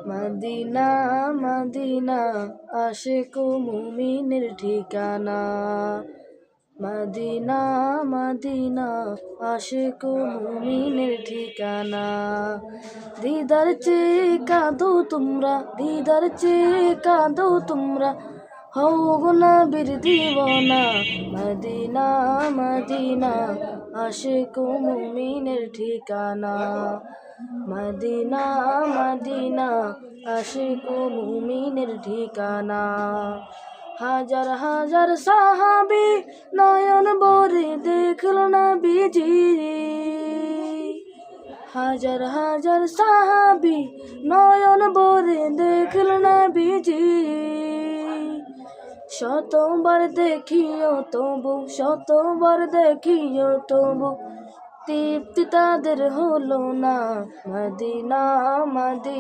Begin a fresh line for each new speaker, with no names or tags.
Medina Medina Ashiq ও মুমিনের ঠিকানা। Medina Medina Ashiq ও মুমিনের ঠিকানা। দিদার চেয়ে কাঁদো তোমরা, দিদার চেয়ে কাঁদো তোমরা, হও গো নবীর দিওয়ানা। মদিনা মদিনা আশিক ও মুমিনের ঠিকানা। মদিনা মদিনা আশিক ও মুমিনের ঠিকানা। হাজার হাজার সাহাবী নয়ন ভরে দেখল নবীজি। হাজার হাজার সাহাবী নয়ন ভরে দেখল নবীজি। শতবার দেখিও তবু, শতবার দেখিও তবু, তৃপ্তি তাদের হলো না। Medina Medina.